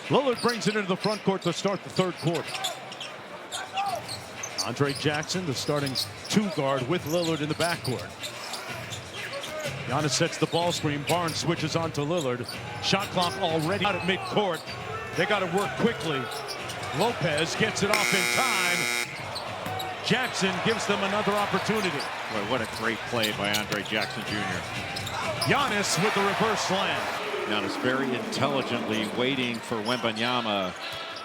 Lillard brings it into the front court to start the third quarter. Andre Jackson, the starting two guard with Lillard in the backcourt. Giannis sets the ball screen. Barnes switches on to Lillard. Shot clock already out at midcourt. They got to work quickly. Lopez gets it off in time. Jackson gives them another opportunity. Boy, what a great play by Andre Jackson Jr. Giannis with the reverse slam. Giannis very intelligently waiting for Wembanyama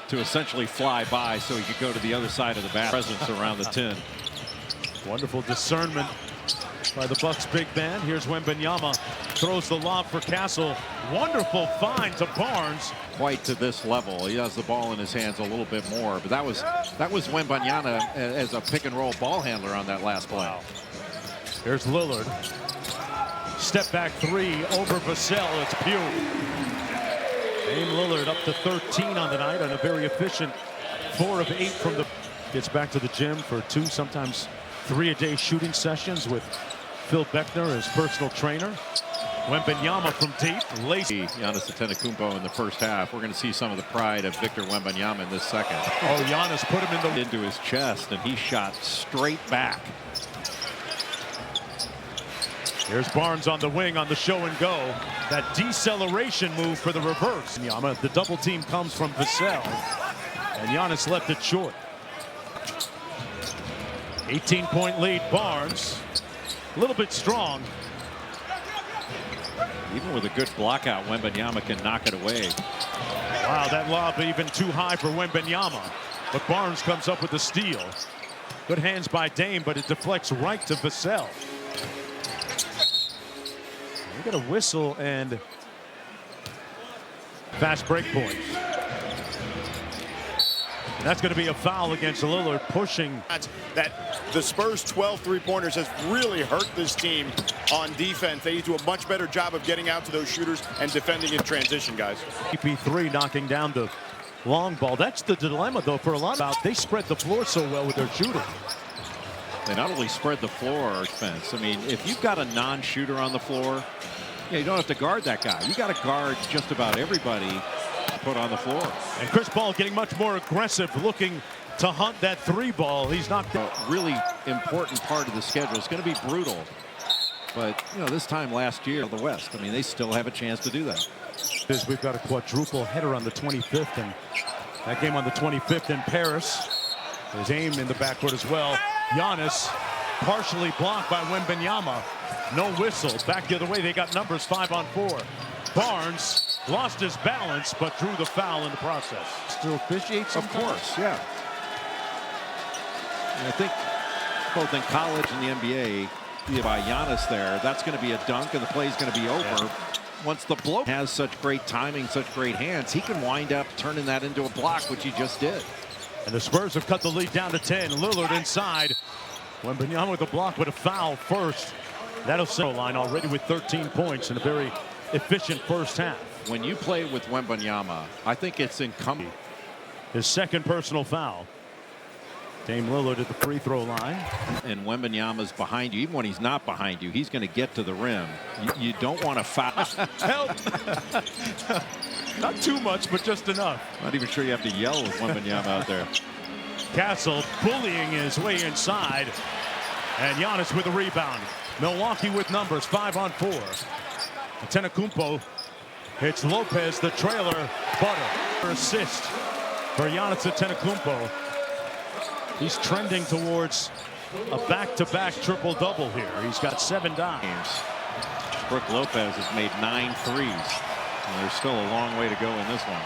to essentially fly by so he could go to the other side of the basket. Presence around the 10. Wonderful discernment by the Bucks big man. Here's Wembanyama, throws the lob for Castle. Wonderful find to Barnes. Quite to this level. He has the ball in his hands a little bit more, but that was Wembanyama as a pick and roll ball handler on that last play. Wow. Here's Lillard. Step back three over Vassell. It's pure. Dame Lillard up to 13 on the night on a very efficient 4 of 8 from the. Gets back to the gym for 2, sometimes 3 a day shooting sessions with Phil Beckner, his personal trainer. Wembanyama from deep. Lazy. Giannis Antetokounmpo in the first half. We're going to see some of the pride of Victor Wembanyama in this second. Oh, Giannis put him into his chest, and he shot straight back. Here's Barnes on the wing on the show and go. That deceleration move for the reverse. The double team comes from Vassell, and Giannis left it short. 18-point lead, Barnes. A little bit strong. Even with a good block out, Wembanyama can knock it away. Wow, that lob even too high for Wembanyama. But Barnes comes up with the steal. Good hands by Dame, but it deflects right to Vassell. We got a whistle and fast break point. And that's going to be a foul against Lillard, pushing. That the Spurs' 12 three-pointers has really hurt this team on defense. They do a much better job of getting out to those shooters and defending in transition, guys. CP3 knocking down the long ball. That's the dilemma, though, for a lot of. They spread the floor so well with their shooting. They not only spread the floor, defense. I mean, if you've got a non-shooter on the floor, yeah, you don't have to guard that guy. You got to guard just about everybody put on the floor. And Chris Paul getting much more aggressive, looking to hunt that 3 ball. He's not a really important part of the schedule. It's going to be brutal, but you know, this time last year, the West. I mean, they still have a chance to do that. We've got a quadruple header on the 25th, and that game on the 25th in Paris. There's aim in the backcourt as well. Giannis partially blocked by Wembanyama. No whistle. Back the other way. They got numbers 5 on 4. Barnes lost his balance, but drew the foul in the process. Still officiates, of course, yeah. And I think both in college and the NBA, by Giannis there, that's going to be a dunk, and the play's going to be over. Yeah. Once the bloke has such great timing, such great hands, he can wind up turning that into a block, which he just did. And the Spurs have cut the lead down to 10. Lillard inside. Wembanyama with a block, with a foul first. That'll set the line already with 13 points in a very efficient first half. When you play with Wembanyama, I think it's incumbent. His second personal foul. Dame Lillard at the free throw line. And Wembanyama's behind you. Even when he's not behind you, he's going to get to the rim. You don't want to foul. Help! Not too much, but just enough. Not even sure you have to yell with Wembanyama out there. Castle bullying his way inside. And Giannis with a rebound. Milwaukee with numbers, 5 on 4. Antetokounmpo hits Lopez, the trailer. Butter. Assist for Giannis Antetokounmpo. He's trending towards a back-to-back triple-double here. He's got 7 dimes. Brook Lopez has made 9 threes. And there's still a long way to go in this one.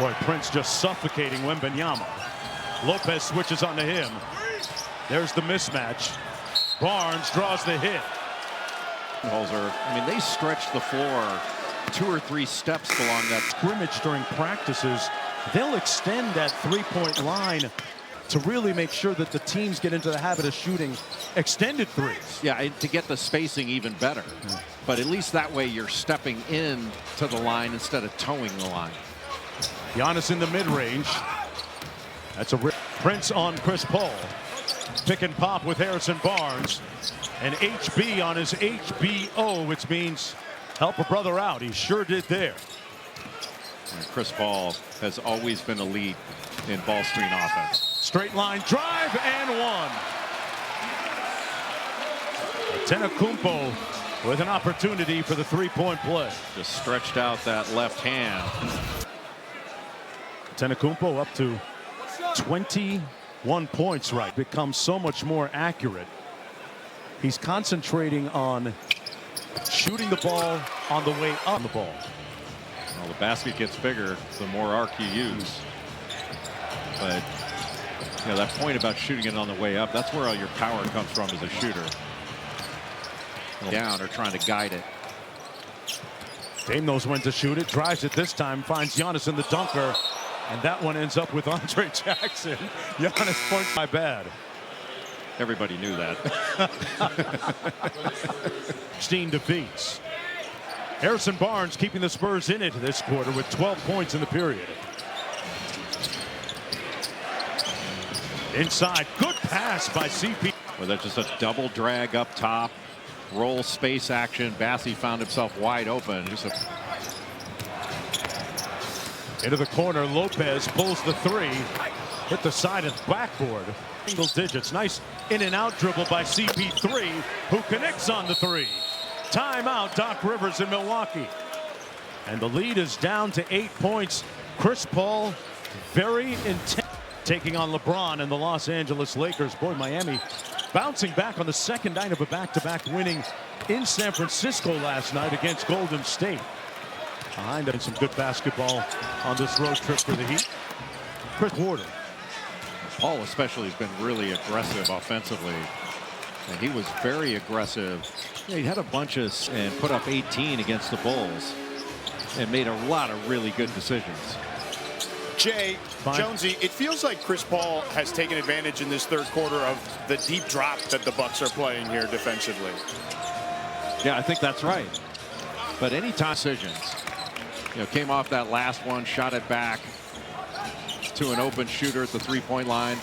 Boy, Prince just suffocating Wembanyama. Lopez switches onto him. There's the mismatch. Barnes draws the hit. I mean, they stretch the floor 2 or 3 steps along that scrimmage during practices. They'll extend that 3-point line to really make sure that the teams get into the habit of shooting extended threes. Yeah, and to get the spacing even better. But at least that way you're stepping in to the line instead of towing the line. Giannis in the mid-range. That's a rip. Prince on Chris Paul. Pick and pop with Harrison Barnes. And HB on his HBO, which means help a brother out. He sure did there. And Chris Paul has always been elite in ball screen offense. Straight line drive and one. Antetokounmpo with an opportunity for the three-point play. Just stretched out that left hand. Antetokounmpo up to 21 points, right? Becomes so much more accurate. He's concentrating on shooting the ball on the way up the ball. Well, the basket gets bigger, the more arc you use. But you know, that point about shooting it on the way up, that's where all your power comes from as a shooter. Down or trying to guide it. Dame knows when to shoot it, drives it this time, finds Giannis in the dunker, and that one ends up with Andre Jackson. Giannis points, my bad. Everybody knew that. 16 defeats. Harrison Barnes keeping the Spurs in it this quarter with 12 points in the period. Inside, good pass by CP. Well, that's just a double drag up top. Roll space action. Bassey found himself wide open. Just into the corner. Lopez pulls the three. Hit the side of the backboard. Single digits. Nice in and out dribble by CP3, who connects on the three. Timeout, Doc Rivers in Milwaukee. And the lead is down to 8 points. Chris Paul, very intense, taking on LeBron and the Los Angeles Lakers. Boy, Miami bouncing back on the second night of a back-to-back winning in San Francisco last night against Golden State. Behind it, some good basketball on this road trip for the Heat. Chris Warden. Paul especially has been really aggressive offensively. And he was very aggressive. Yeah, he had a bunch of and put up 18 against the Bulls and made a lot of really good decisions. Jay, Jonesy, it feels like Chris Paul has taken advantage in this third quarter of the deep drop that the Bucks are playing here defensively. Yeah, I think that's right. But anytime decisions, you know, came off that last one, shot it back to an open shooter at the three-point line.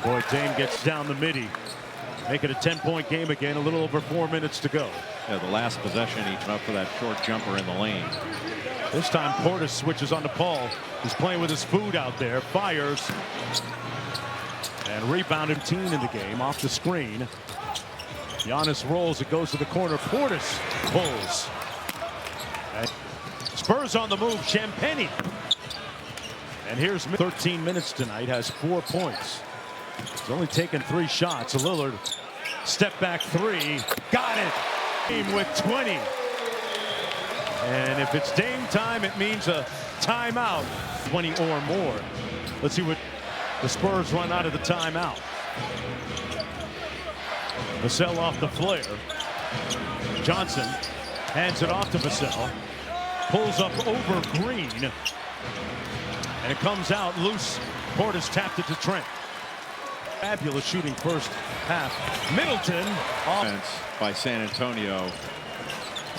Boy, Dame gets down the midi. Make it a 10-point game again, a little over 4 minutes to go. Yeah, the last possession, he went up for that short jumper in the lane. This time Portis switches on to Paul. He's playing with his food out there, fires, and rebounded 18 in the game off the screen. Giannis rolls, it goes to the corner. Portis pulls. And Spurs on the move, Champagnie. And here's 13 minutes tonight, has 4 points. He's only taken 3 shots. Lillard, step back three, got it. Game with 20. And if it's Dame time, it means a timeout, 20 or more. Let's see what the Spurs run out of the timeout. Vassell off the flare. Johnson hands it off to Vassell. Pulls up over Green. And it comes out loose. Portis tapped it to Trent. Fabulous shooting first half. Middleton. Offense by San Antonio.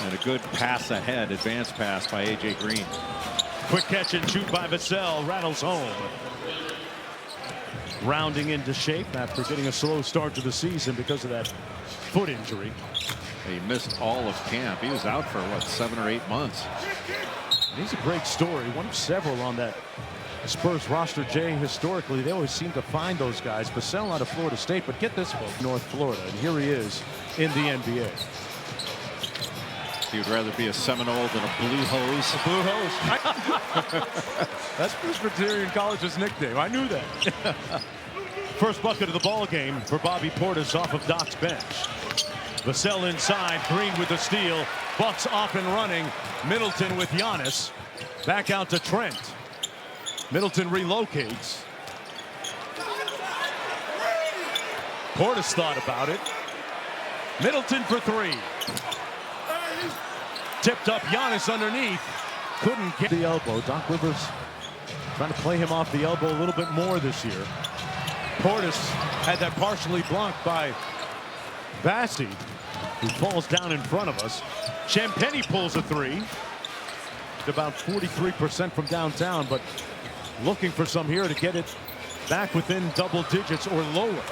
And a good pass ahead, advanced pass by A.J. Green. Quick catch and shoot by Vassell. Rattles home. Rounding into shape after getting a slow start to the season because of that foot injury. He missed all of camp. He was out for, what, 7 or 8 months. And he's a great story. One of several on that Spurs roster. Jay, historically, they always seem to find those guys. Vassell out of Florida State, but get this one, North Florida. And here he is in the NBA. He would rather be a Seminole than a Blue Hose. A Blue Hose. That's Presbyterian College's nickname. I knew that. First bucket of the ball game for Bobby Portis off of Doc's bench. Vassell inside. Green with the steal. Bucks off and running. Middleton with Giannis. Back out to Trent. Middleton relocates. Portis thought about it. Middleton for three. Tipped up, Giannis underneath. Couldn't get the elbow. Doc Rivers trying to play him off the elbow a little bit more this year. Portis had that partially blocked by Bassey, who falls down in front of us. Champagnie pulls a three. About 43% from downtown, but looking for some here to get it back within double digits or lower.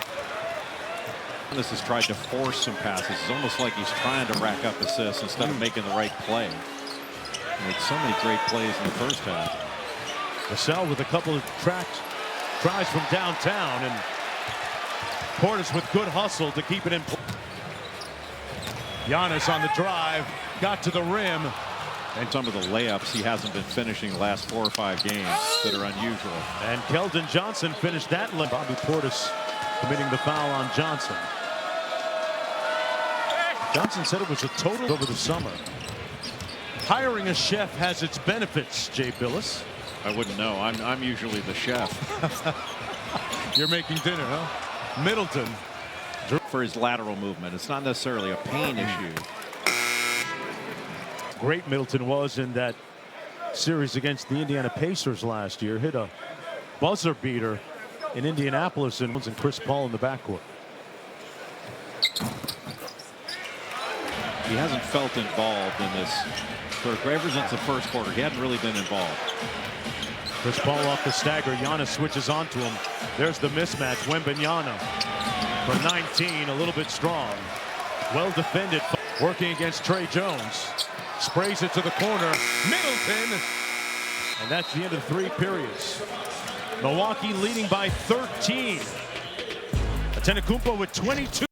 This has tried to force some passes. It's almost like he's trying to rack up assists instead of making the right play. Made so many great plays in the first half. Vassell with a couple of tries from downtown, and Portis with good hustle to keep it in play. Giannis on the drive, got to the rim. And some of the layups he hasn't been finishing the last 4 or 5 games that are unusual. And Keldon Johnson finished that. Bobby Portis committing the foul on Johnson. Johnson said it was a total over the summer. Hiring a chef has its benefits, Jay Billis. I wouldn't know. I'm usually the chef. You're making dinner, huh? Middleton. For his lateral movement. It's not necessarily a pain issue. Great Middleton was in that series against the Indiana Pacers last year. Hit a buzzer beater in Indianapolis and Chris Paul in the backcourt. He hasn't felt involved in this sort of ever since the first quarter. He hadn't really been involved. Chris Paul off the stagger. Giannis switches onto him. There's the mismatch. Wembanyama for 19, a little bit strong. Well defended, working against Trey Jones. Sprays it to the corner. Middleton. And that's the end of 3 periods. Milwaukee leading by 13. Antetokounmpo with 22.